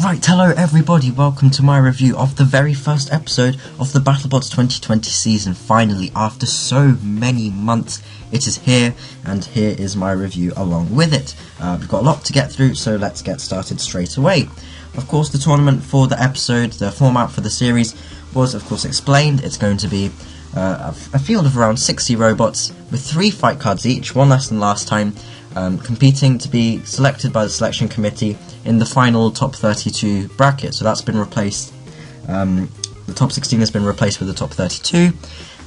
Right, hello everybody, welcome to my review of the very first episode of the BattleBots 2020 season. Finally, after so many months, it is here, and here is my review along with it. We've got a lot to get through, so let's get started straight away. Of course, the tournament for the episode, the format for the series, was of course explained. It's going to be a field of around 60 robots with 3 fight cards each, one less than last time, competing to be selected by the selection committee in the final top 32 bracket. So that's been replaced, the top 16 has been replaced with the top 32,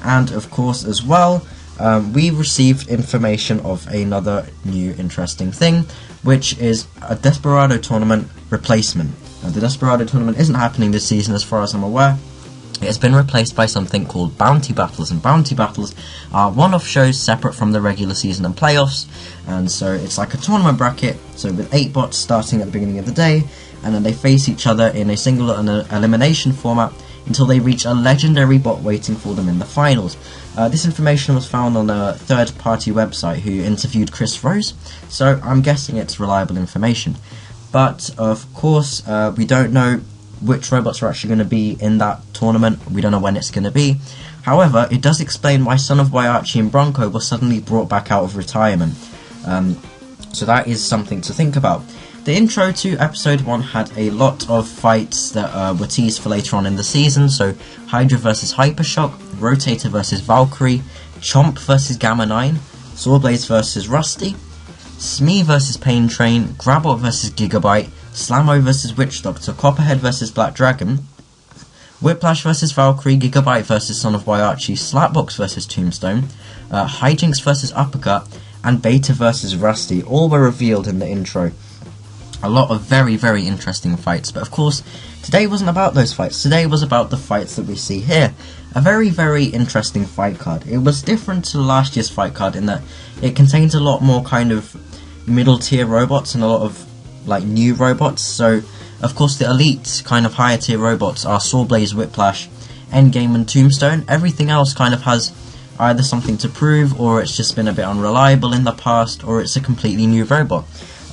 and of course as well we received information of another new interesting thing, which is a Desperado tournament replacement. The Desperado tournament isn't happening this season as far as I'm aware. It has been replaced by something called Bounty Battles, and Bounty Battles are one-off shows separate from the regular season and playoffs, and so it's like a tournament bracket, so with 8 bots starting at the beginning of the day, and then they face each other in a single elimination format until they reach a legendary bot waiting for them in the finals. This information was found on a third-party website who interviewed Chris Rose, so I'm guessing it's reliable information. But of course, we don't know which robots are actually going to be in that tournament. We don't know when it's going to be. However, it does explain why Son of Waiachi and Bronco were suddenly brought back out of retirement. So that is something to think about. The intro to episode 1 had a lot of fights that were teased for later on in the season. So Hydra vs Hypershock, Rotator vs Valkyrie, Chomp vs Gamma 9, Sawblaze vs Rusty, Smee vs Pain Train, Grabot vs Gigabyte, Slammo vs Witch Doctor, Copperhead vs Black Dragon, Whiplash vs Valkyrie, Gigabyte vs Son of Waiachi, Slapbox vs Tombstone, Hijinks vs Uppercut, and Beta vs Rusty. All were revealed in the intro. A lot of very, very interesting fights, but of course, today wasn't about those fights. Today was about the fights that we see here. A very, very interesting fight card. It was different to last year's fight card in that it contains a lot more kind of middle tier robots and a lot of like new robots. So of course the elite kind of higher tier robots are Sawblaze, Whiplash, Endgame and Tombstone. Everything else kind of has either something to prove, or it's just been a bit unreliable in the past, or it's a completely new robot.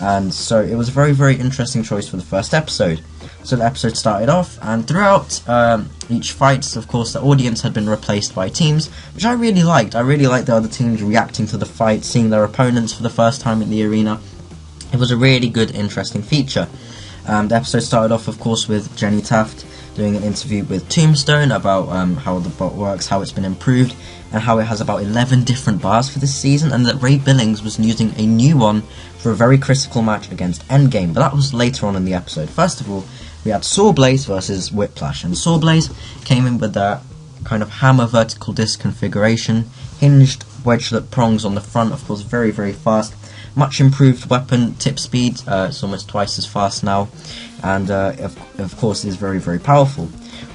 And so it was a very, very interesting choice for the first episode. So the episode started off, and throughout each fight, of course, the audience had been replaced by teams, which I really liked. I really liked the other teams reacting to the fight, seeing their opponents for the first time in the arena. It was a really good, interesting feature. The episode started off, of course, with Jenny Taft doing an interview with Tombstone about how the bot works, how it's been improved, and how it has about 11 different bars for this season, and that Ray Billings was using a new one for a very critical match against Endgame. But that was later on in the episode. First of all, we had Sawblaze versus Whiplash, and Sawblaze came in with that kind of hammer vertical disc configuration, hinged wedge-look prongs on the front, of course very, very fast. Much improved weapon tip speed, it's almost twice as fast now, and of course is very, very powerful.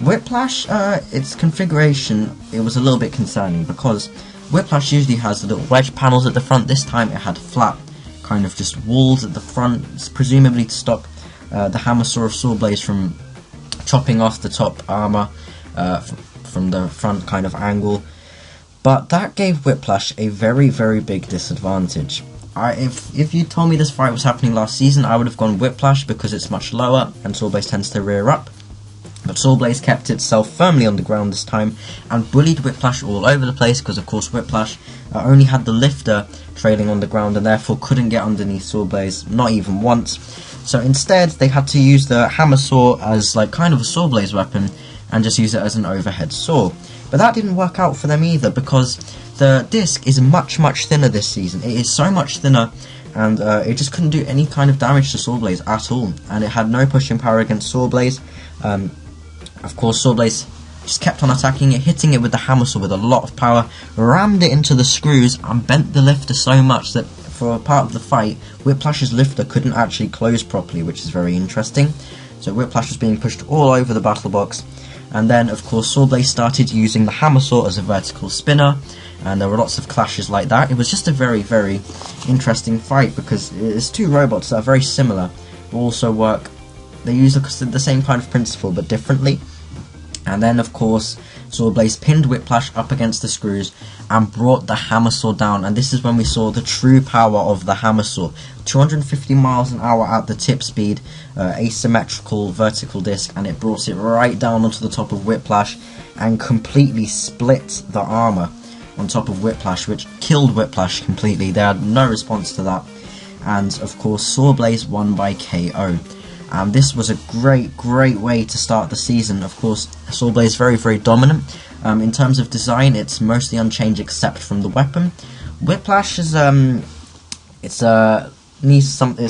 Whiplash, its configuration, it was a little bit concerning, because Whiplash usually has the little wedge panels at the front. This time it had flat kind of just walls at the front, presumably to stop the Hammersaw of Sawblaze from chopping off the top armour from the front kind of angle. But that gave Whiplash a very, very big disadvantage. If you told me this fight was happening last season, I would have gone Whiplash because it's much lower and Sawblaze tends to rear up. But Sawblaze kept itself firmly on the ground this time and bullied Whiplash all over the place, because of course Whiplash only had the lifter trailing on the ground and therefore couldn't get underneath Sawblaze, not even once. So instead they had to use the Hammersaw as like kind of a Sawblaze weapon and just use it as an overhead saw. But that didn't work out for them either, because the disc is much, much thinner this season. It is so much thinner, and it just couldn't do any kind of damage to Sawblaze at all, and it had no pushing power against Sawblaze. Of course, Sawblaze just kept on attacking it, hitting it with the Hammersaw with a lot of power, rammed it into the screws, and bent the lifter so much that for a part of the fight, Whiplash's lifter couldn't actually close properly, which is very interesting. So Whiplash was being pushed all over the battle box, and then, of course, Sawblaze started using the Hammersaw as a vertical spinner, and there were lots of clashes like that. It was just a very, very interesting fight, because it's 2 robots that are very similar, but also work. They use the same kind of principle, but differently. And then, of course, Swordblaze pinned Whiplash up against the screws and brought the hammer saw down, and this is when we saw the true power of the hammer saw. 250 miles an hour at the tip speed, asymmetrical vertical disc, and it brought it right down onto the top of Whiplash and completely split the armor on top of Whiplash, which killed Whiplash completely. They had no response to that, and of course Swordblaze won by KO. And this was a great way to start the season. Of course, Swordblaze very dominant. In terms of design, it's mostly unchanged except from the weapon. Whiplash is it's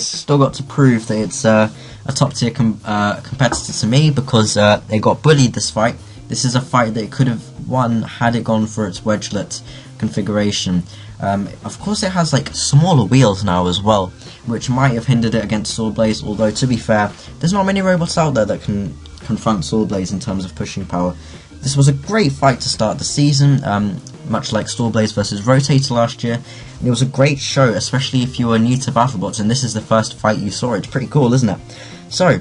still got to prove that it's a top tier competitor to me, because they got bullied this fight. This is a fight that it could have won had it gone for its wedgelet configuration. Of course, it has like smaller wheels now as well, which might have hindered it against Swordblaze, although to be fair, there's not many robots out there that can confront Swordblaze in terms of pushing power. This was a great fight to start the season, much like Swordblaze versus Rotator last year. And it was a great show, especially if you were new to BattleBots and this is the first fight you saw. It's pretty cool, isn't it? So,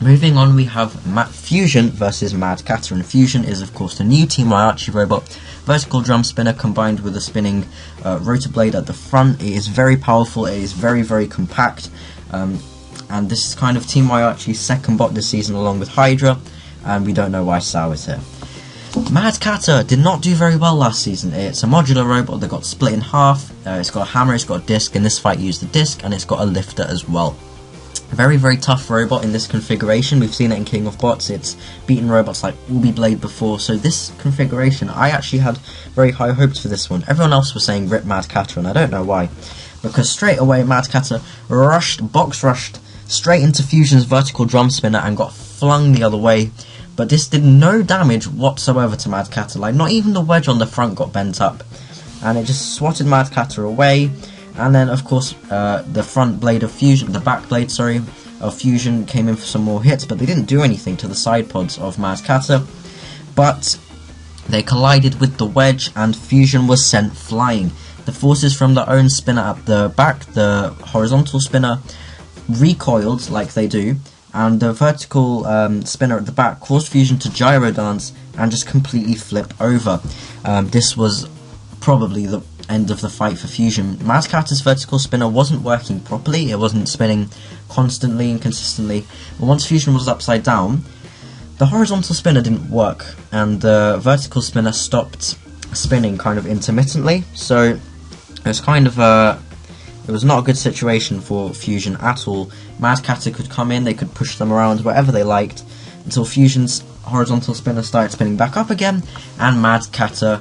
moving on, we have Fusion versus Mad Catter, and Fusion is of course the new Team Waiachi robot. Vertical drum spinner combined with a spinning rotor blade at the front. It is very powerful, it is very compact, and this is kind of Team Waiachi's second bot this season along with Hydra, and we don't know why Sao is here. Mad Catter did not do very well last season. It's a modular robot that got split in half. It's got a hammer, it's got a disc. In this fight you used the disc, and it's got a lifter as well. Very tough robot in this configuration. We've seen it in King of Bots. It's beaten robots like Ubi Blade before, so this configuration, I actually had very high hopes for this one. Everyone else was saying rip Mad Catter, and I don't know why, because straight away Mad Catter box rushed straight into Fusion's vertical drum spinner and got flung the other way, but this did no damage whatsoever to Mad Catter. Like, not even the wedge on the front got bent up, and it just swatted Mad Catter away. And then, of course, the front blade of Fusion, the back blade, sorry, of Fusion came in for some more hits, but they didn't do anything to the side pods of Mad Catter. But they collided with the wedge, and Fusion was sent flying. The forces from their own spinner at the back, the horizontal spinner, recoiled like they do, and the vertical spinner at the back caused Fusion to gyro dance and just completely flip over. This was probably the end of the fight for Fusion. Mad Catter's vertical spinner wasn't working properly, it wasn't spinning constantly and consistently, but once Fusion was upside down, the horizontal spinner didn't work, and the vertical spinner stopped spinning kind of intermittently, so it was kind of it was not a good situation for Fusion at all. Mad Catter could come in, they could push them around wherever they liked, until Fusion's horizontal spinner started spinning back up again, and Mad Catter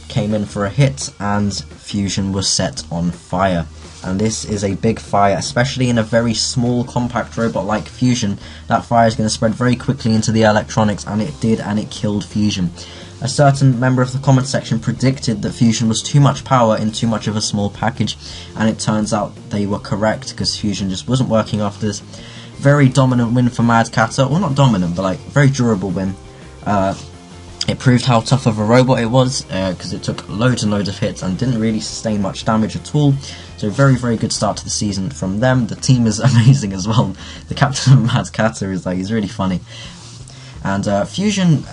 came in for a hit, and Fusion was set on fire. And this is a big fire, especially in a very small compact robot like Fusion. That fire is going to spread very quickly into the electronics, and it did, and it killed Fusion. A certain member of the comment section predicted that Fusion was too much power in too much of a small package, and it turns out they were correct, because Fusion just wasn't working after this. Very dominant win for Mad Catter, well, not dominant, but like very durable win. It proved how tough of a robot it was, because it took loads and loads of hits and didn't really sustain much damage at all. So very good start to the season from them. The team is amazing as well. The captain of Mad Catter is he's really funny. And Fusion,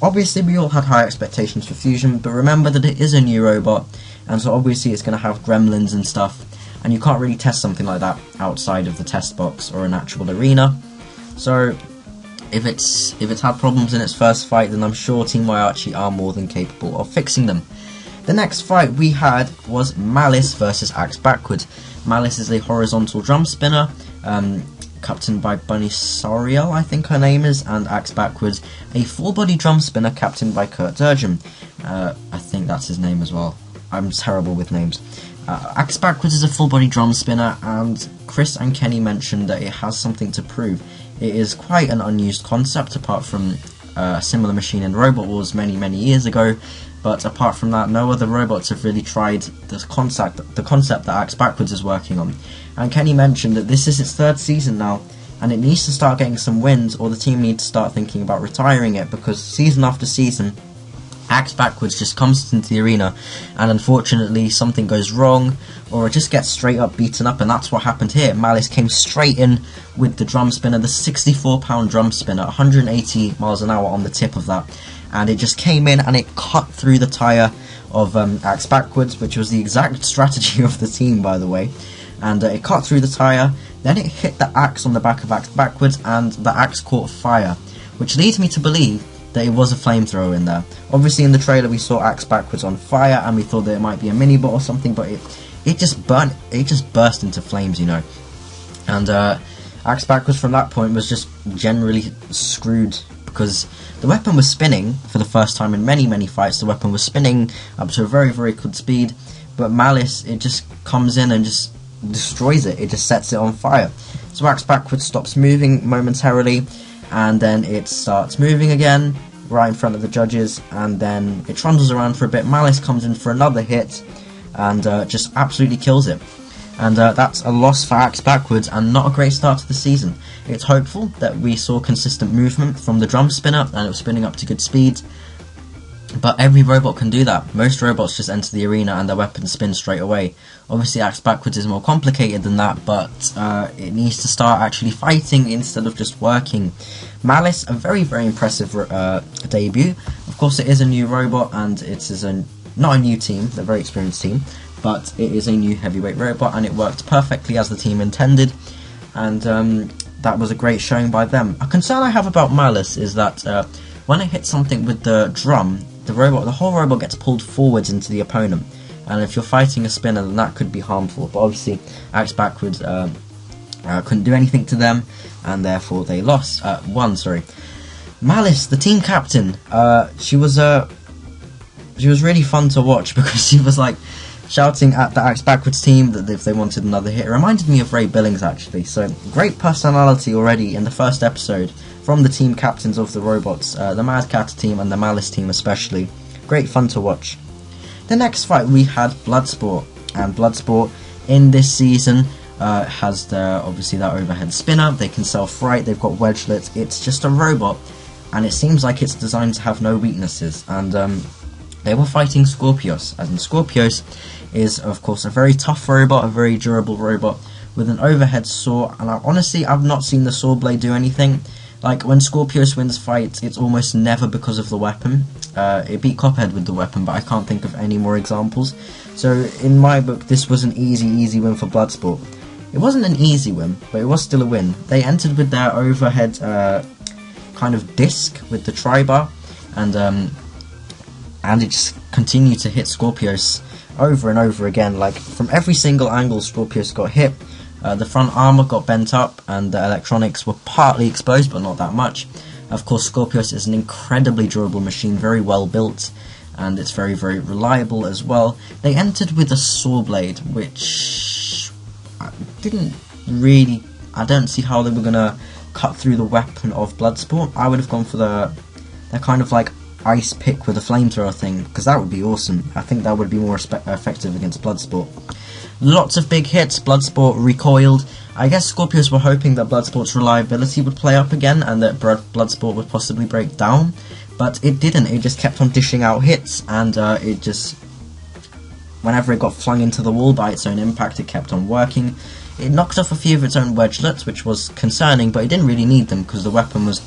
obviously we all had high expectations for Fusion, but remember that it is a new robot, and so obviously it's going to have gremlins and stuff, and you can't really test something like that outside of the test box or an actual arena. So if it's had problems in its first fight, then I'm sure Team Waiachi are more than capable of fixing them. The next fight we had was Malice versus Axe Backwards. Malice is a horizontal drum spinner, captained by Bunny Soriel, I think her name is, and Axe Backwards, a full-body drum spinner captained by Kurt Durgin. I think that's his name as well. I'm terrible with names. Axe Backwards is a full-body drum spinner, and Chris and Kenny mentioned that it has something to prove. It is quite an unused concept, apart from a similar machine in Robot Wars many years ago, but apart from that, no other robots have really tried the concept that Axe Backwards is working on. And Kenny mentioned that this is its third season now, and it needs to start getting some wins, or the team needs to start thinking about retiring it, because season after season, Axe Backwards just comes into the arena, and unfortunately something goes wrong, or it just gets straight up beaten up, and that's what happened here. Malice came straight in with the drum spinner, the 64-pound drum spinner, 180 miles an hour on the tip of that, and it just came in and it cut through the tyre of Axe Backwards, which was the exact strategy of the team, by the way. And it cut through the tyre, then it hit the axe on the back of Axe Backwards, and the axe caught fire, which leads me to believe that it was a flamethrower in there. Obviously in the trailer we saw Axe Backwards on fire, and we thought that it might be a mini bot or something, but it just burst into flames, you know. And Axe Backwards from that point was just generally screwed, because the weapon was spinning for the first time in many fights. The weapon was spinning up to a very good speed, but Malice, it just comes in and just destroys it. It just sets it on fire. So Axe Backwards stops moving momentarily, and then it starts moving again right in front of the judges, and then it trundles around for a bit. Malice comes in for another hit and just absolutely kills it. And that's a loss for Axe Backwards, and not a great start to the season. It's hopeful that we saw consistent movement from the drum spinner, and it was spinning up to good speeds, but every robot can do that. Most robots just enter the arena and their weapons spin straight away. Obviously Axe Backwards is more complicated than that, but it needs to start actually fighting instead of just working. Malice, a very impressive debut. Of course it is a new robot, and it is not a new team, they're a very experienced team, but it is a new heavyweight robot, and it worked perfectly as the team intended, and that was a great showing by them. A concern I have about Malice is that when it hits something with the drum, the whole robot gets pulled forwards into the opponent, and if you're fighting a spinner, then that could be harmful. But obviously Axe Backwards couldn't do anything to them, and therefore they won. Malice, the team captain, she was really fun to watch, because she was like shouting at the Axe Backwards team that if they wanted another hit. It reminded me of Ray Billings, actually. So great personality already in the first episode from the team captains of the robots, the Mad Cat team and the Malice team especially. Great fun to watch. The next fight we had Bloodsport, and Bloodsport in this season has obviously that overhead spinner. They can self-right, they've got wedgelets. It's just a robot, and it seems like it's designed to have no weaknesses. And they were fighting Scorpios, as in Scorpios is of course a very tough robot, a very durable robot with an overhead saw, and honestly I've not seen the saw blade do anything. Like when Scorpios wins fights, it's almost never because of the weapon. It beat Cophead with the weapon, but I can't think of any more examples. So in my book this was an easy win for Bloodsport. It wasn't an easy win, but it was still a win. They entered with their overhead kind of disc with the tri-bar, and it just continued to hit Scorpios over and over again. Like from every single angle Scorpios got hit. The front armor got bent up, and the electronics were partly exposed, but not that much. Of course, Scorpios is an incredibly durable machine, very well built, and it's very reliable as well. They entered with a saw blade, which I don't see how they were gonna cut through the weapon of Bloodsport. I would have gone for the kind of like ice pick with a flamethrower thing, because that would be awesome. I think that would be more effective against Bloodsport. Lots of big hits. Bloodsport recoiled. I guess Scorpios were hoping that Bloodsport's reliability would play up again, and that Bloodsport would possibly break down, but it didn't. It just kept on dishing out hits, and it just, whenever it got flung into the wall by its own impact, it kept on working. It knocked off a few of its own wedgelets, which was concerning, but it didn't really need them because the weapon was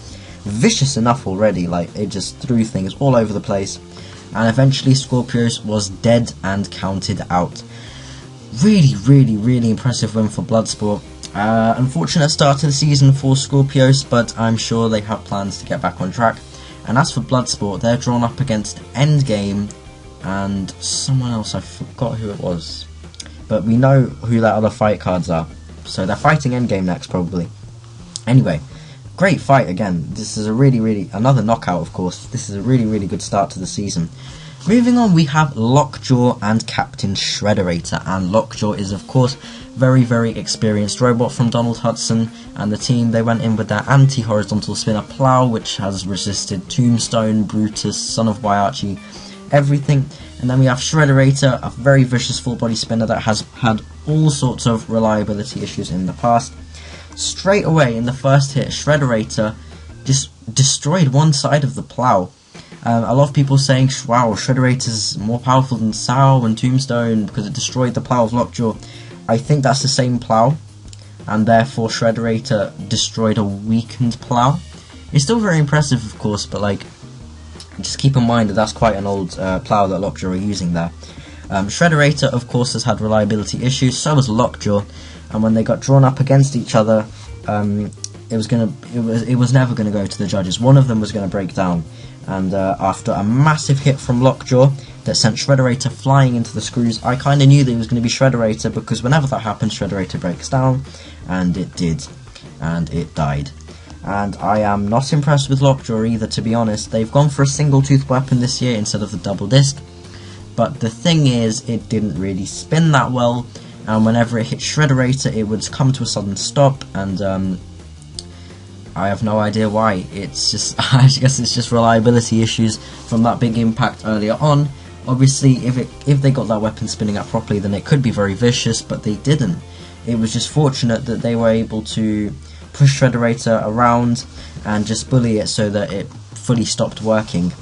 vicious enough already. Like, it just threw things all over the place, and eventually Scorpios was dead and counted out. Really impressive win for Bloodsport. Unfortunate start to the season for Scorpios, but I'm sure they have plans to get back on track. And as for Bloodsport, they're drawn up against Endgame and someone else, I forgot who it was. But we know who their other fight cards are, so they're fighting Endgame next probably. Anyway, great fight again. This is a another knockout, of course. This is a really good start to the season. Moving on, we have Lockjaw and Captain Shredderator, and Lockjaw is of course very experienced robot from Donald Hudson, and the team, they went in with their anti-horizontal spinner Plow, which has resisted Tombstone, Brutus, Son of Waiachi, everything. And then we have Shredderator, a very vicious full body spinner that has had all sorts of reliability issues in the past. Straight away in the first hit, Shredderator just destroyed one side of the Plow. A lot of people saying, wow, Shredderator's more powerful than Sao and Tombstone because it destroyed the Plow of Lockjaw. I think that's the same Plow, and therefore Shredderator destroyed a weakened Plow. It's still very impressive, of course, but like, Just keep in mind that that's quite an old plough that Lockjaw are using there. Shredderator, of course, has had reliability issues, so has Lockjaw, and when they got drawn up against each other, it was never going to go to the judges. One of them was going to break down, and after a massive hit from Lockjaw that sent Shredderator flying into the screws, I kind of knew that it was going to be Shredderator, because whenever that happens, Shredderator breaks down, and it did, and it died. And I am not impressed with Lockjaw either, to be honest. They've gone for a single tooth weapon this year instead of the double disc, but the thing is, it didn't really spin that well, and whenever it hit Shredderator, it would come to a sudden stop, and I have no idea why. It's just, I guess it's just reliability issues from that big impact earlier on. Obviously, if they got that weapon spinning up properly, then it could be very vicious, but they didn't. It was just fortunate that they were able to push Shredderator around and just bully it so that it fully stopped working.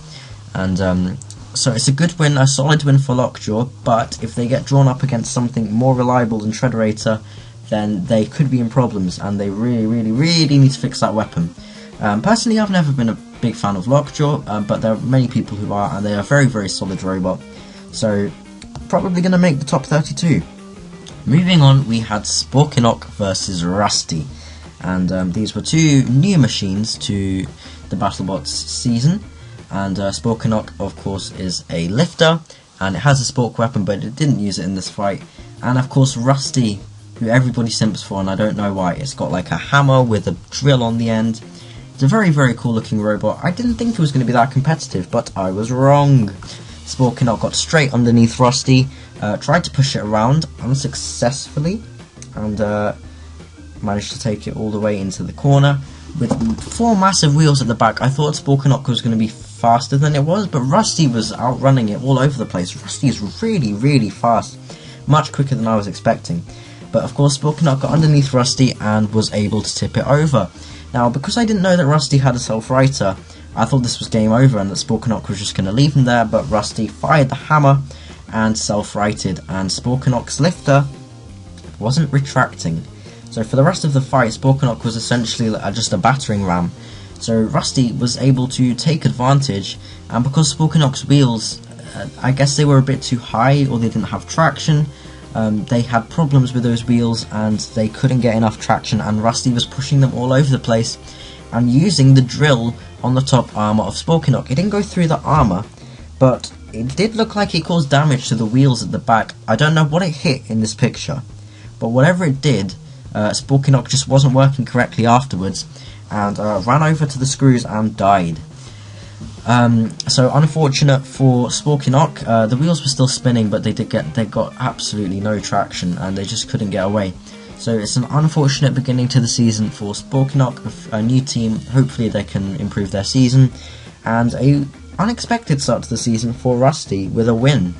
And so it's a good win, a solid win for Lockjaw, but if they get drawn up against something more reliable than Shredderator, then they could be in problems, and they really need to fix that weapon. Personally, I've never been a big fan of Lockjaw, but there are many people who are, and they are a very solid robot, so probably going to make the top 32. Moving on, we had Sporkinock versus Rusty, and these were two new machines to the BattleBots season, and Sporkinock, of course, is a lifter, and it has a Spork weapon, but it didn't use it in this fight. And of course, Rusty, who everybody simps for, and I don't know why. It's got like a hammer with a drill on the end. It's a very cool looking robot. I didn't think it was going to be that competitive, but I was wrong. Sporkinock got straight underneath Rusty, tried to push it around unsuccessfully, and managed to take it all the way into the corner. With 4 massive wheels at the back, I thought Sporkinock was going to be faster than it was, but Rusty was outrunning it all over the place. Rusty is really fast, much quicker than I was expecting. But of course, Sporkinock got underneath Rusty and was able to tip it over. Now, because I didn't know that Rusty had a self-righter, I thought this was game over and that Sporkinock was just going to leave him there, but Rusty fired the hammer and self-righted, and Sporkinock's lifter wasn't retracting. So for the rest of the fight, Sporkinock was essentially just a battering ram. So Rusty was able to take advantage, and because Sporkinock's wheels, I guess they were a bit too high, or they didn't have traction, they had problems with those wheels and they couldn't get enough traction, and Rusty was pushing them all over the place and using the drill on the top armour of Sporkinock. It didn't go through the armour, but it did look like it caused damage to the wheels at the back. I don't know what it hit in this picture, but whatever it did, Sporkinock just wasn't working correctly afterwards, and ran over to the screws and died. So unfortunate for Sporkinock, the wheels were still spinning, but they got absolutely no traction, and they just couldn't get away. So it's an unfortunate beginning to the season for Sporkinock, a new team. Hopefully they can improve their season, and a unexpected start to the season for Rusty with a win.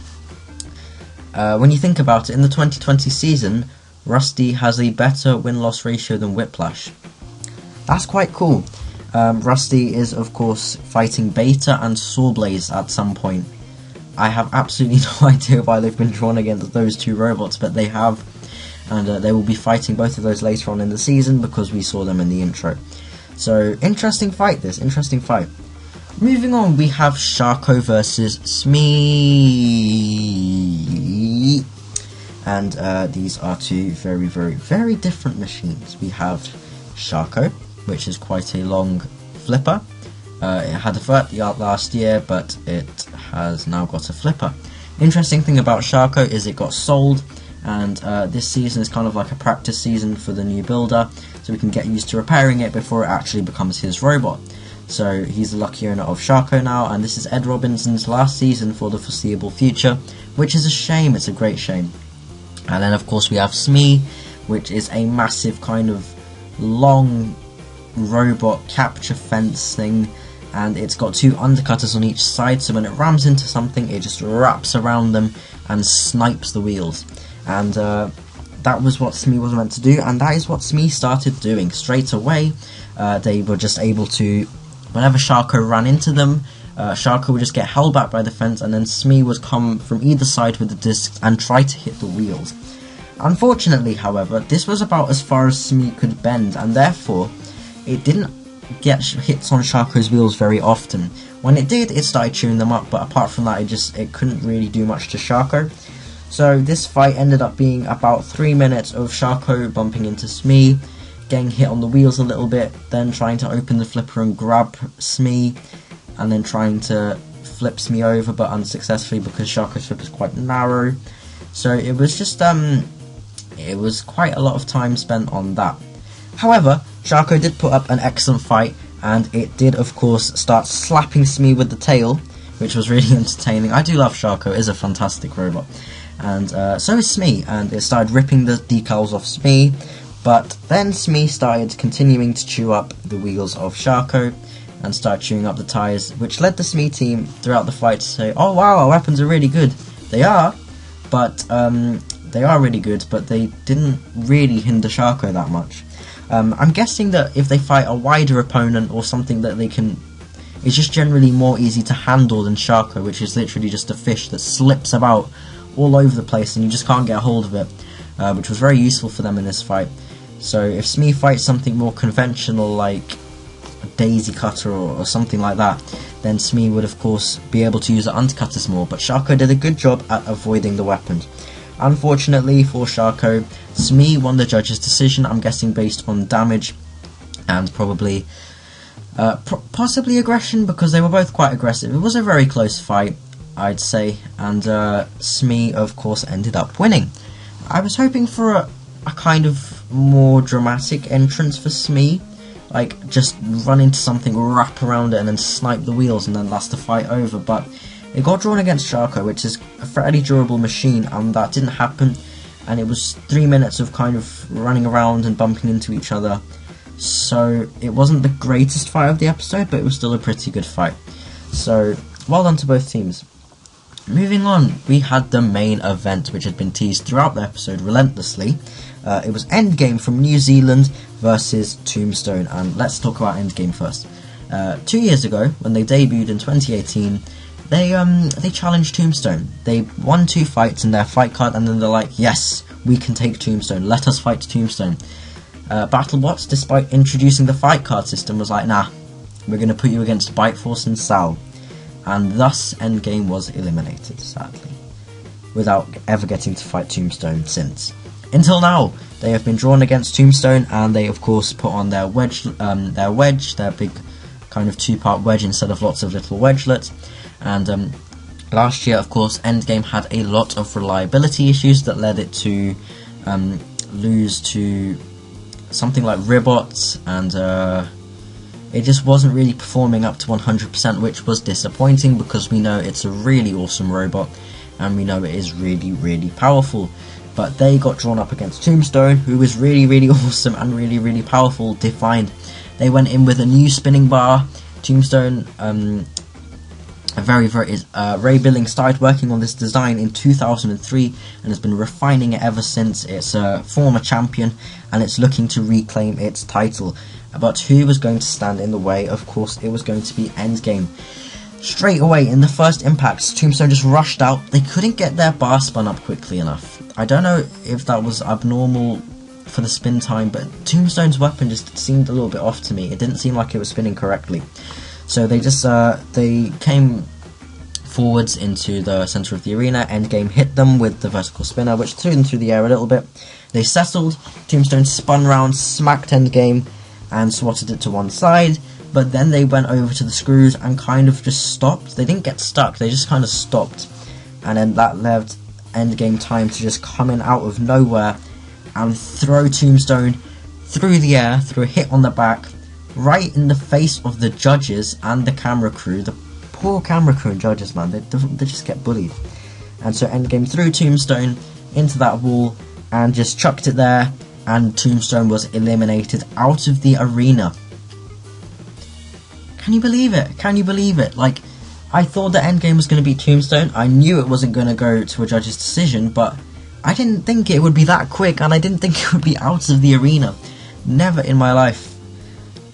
When you think about it, in the 2020 season, Rusty has a better win-loss ratio than Whiplash. That's quite cool. Rusty is, of course, fighting Beta and Sawblaze at some point. I have absolutely no idea why they've been drawn against those two robots, but they have, and they will be fighting both of those later on in the season because we saw them in the intro. So, interesting fight this, interesting fight. Moving on, we have Sharko versus Smee. And these are two very different machines. We have Sharko, which is quite a long flipper. It had a vert last year, but it has now got a flipper. Interesting thing about Sharko is it got sold, and this season is kind of like a practice season for the new builder, so we can get used to repairing it before it actually becomes his robot. So he's the lucky owner of Sharko now, and this is Ed Robinson's last season for the foreseeable future, which is a shame. It's a great shame. And then of course we have Smee, which is a massive kind of long robot capture fence thing, and it's got 2 undercutters on each side, so when it rams into something it just wraps around them and snipes the wheels. And that was what Smee was meant to do, and that is what Smee started doing straight away. They were just able to, whenever Sharko ran into them, Sharko would just get held back by the fence, and then Smee would come from either side with the discs and try to hit the wheels. Unfortunately, however, this was about as far as Smee could bend, and therefore it didn't get hits on Shaco's wheels very often. When it did, it started chewing them up, but apart from that, it couldn't really do much to Shaco. So this fight ended up being about 3 minutes of Shaco bumping into Smee, getting hit on the wheels a little bit, then trying to open the flipper and grab Smee, and then trying to flip Smee over, but unsuccessfully because Shaco's flip is quite narrow. So it was just it was quite a lot of time spent on that. However, Shaco did put up an excellent fight, and it did of course start slapping Smee with the tail, which was really entertaining. I do love Shaco, it is a fantastic robot. And so is Smee, and it started ripping the decals off Smee, but then Smee started continuing to chew up the wheels of Shaco, and started chewing up the tyres, which led the Smee team throughout the fight to say, oh wow, our weapons are really good. They are, but they are really good, but they didn't really hinder Shaco that much. I'm guessing that if they fight a wider opponent or something that they can, it's just generally more easy to handle than Shaco, which is literally just a fish that slips about all over the place and you just can't get a hold of it, which was very useful for them in this fight. So if Smee fights something more conventional like a daisy cutter or something like that, then Smee would of course be able to use the undercutters more, but Shaco did a good job at avoiding the weapons. Unfortunately for Shaco, Smee won the judge's decision, I'm guessing based on damage and probably possibly aggression, because they were both quite aggressive. It was a very close fight, I'd say, and Smee of course ended up winning. I was hoping for a kind of more dramatic entrance for Smee, like just run into something, wrap around it and then snipe the wheels and then that's the fight over, but it got drawn against Shaco, which is a fairly durable machine, and that didn't happen, and it was 3 minutes of kind of running around and bumping into each other. So it wasn't the greatest fight of the episode, but it was still a pretty good fight. So well done to both teams. Moving on, we had the main event, which had been teased throughout the episode relentlessly. It was Endgame from New Zealand versus Tombstone, and let's talk about Endgame first. 2 years ago, when they debuted in 2018, they challenged Tombstone. They won 2 fights in their fight card, and then they're like, yes, we can take Tombstone, let us fight Tombstone. BattleBots, despite introducing the fight card system, was like, nah, we're going to put you against Biteforce and Sal. And thus Endgame was eliminated, sadly, without ever getting to fight Tombstone since. Until now, they have been drawn against Tombstone, and they of course put on their wedge, their big kind of 2-part wedge instead of lots of little wedgelets. And last year, of course, Endgame had a lot of reliability issues that led it to lose to something like Ribot, and it just wasn't really performing up to 100%, which was disappointing because we know it's a really awesome robot and we know it is really, really powerful. But they got drawn up against Tombstone, who was really, really awesome and really, really powerful, defined. They went in with a new spinning bar. Tombstone, Ray Billings started working on this design in 2003 and has been refining it ever since. It's a former champion and it's looking to reclaim its title. But who was going to stand in the way? Of course, it was going to be Endgame. Straight away, in the first impacts, Tombstone just rushed out. They couldn't get their bar spun up quickly enough. I don't know if that was abnormal for the spin time, but Tombstone's weapon just seemed a little bit off to me. It didn't seem like it was spinning correctly. So they just they came forwards into the centre of the arena. Endgame hit them with the vertical spinner, which threw them through the air a little bit. They settled. Tombstone spun round, smacked Endgame, and swatted it to one side. But then they went over to the screws and kind of just stopped. They didn't get stuck, they just kind of stopped. And then that left Endgame time to just come in out of nowhere and throw Tombstone through the air, through a hit on the back, right in the face of the judges and the camera crew. The poor camera crew and judges, man, they just get bullied. And so Endgame threw Tombstone into that wall and just chucked it there, and Tombstone was eliminated out of the arena. Can you believe it? Can you believe it? Like, I thought that Endgame was going to beat Tombstone. I knew it wasn't going to go to a judge's decision, but I didn't think it would be that quick, and I didn't think it would be out of the arena. Never in my life.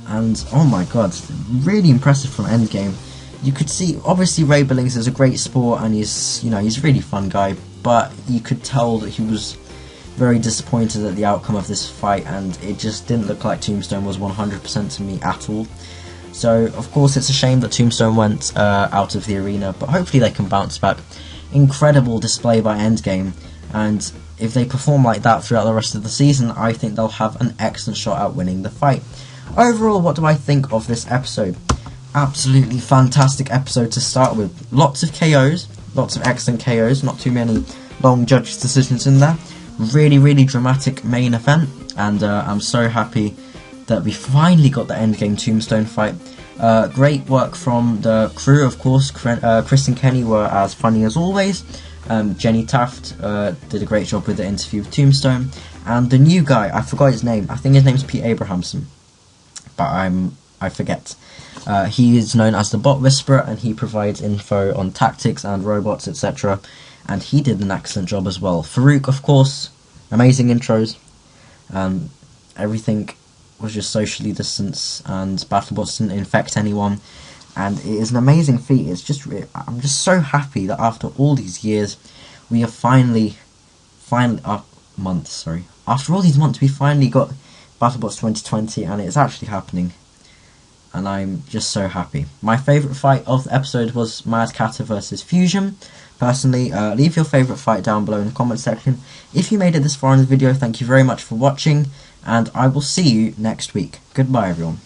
And, oh my god, really impressive from Endgame. You could see, obviously Ray Billings is a great sport, and he's a really fun guy, but you could tell that he was very disappointed at the outcome of this fight, and it just didn't look like Tombstone was 100% to me at all. So, of course, it's a shame that Tombstone went out of the arena, but hopefully they can bounce back. Incredible display by Endgame, and if they perform like that throughout the rest of the season, I think they'll have an excellent shot at winning the fight. Overall, what do I think of this episode? Absolutely fantastic episode to start with. Lots of KOs, lots of excellent KOs, not too many long judge decisions in there. Really, really dramatic main event, and I'm so happy that we finally got the Endgame Tombstone fight. Great work from the crew, of course. Chris and Kenny were as funny as always. Jenny Taft did a great job with the interview with Tombstone. And the new guy, I forgot his name. I think his name's Pete Abrahamson, but I forget. He is known as the Bot Whisperer, and he provides info on tactics and robots, etc. And he did an excellent job as well. Farouk, of course, amazing intros. Everything was just socially distanced, and BattleBots didn't infect anyone, and it is an amazing feat. It's just, I'm just so happy that after all these years, we have finally, after all these months, we finally got BattleBots 2020, and it's actually happening, and I'm just so happy. My favourite fight of the episode was Mad Catter versus Fusion. Personally, leave your favourite fight down below in the comment section. If you made it this far in the video, thank you very much for watching, and I will see you next week. Goodbye, everyone.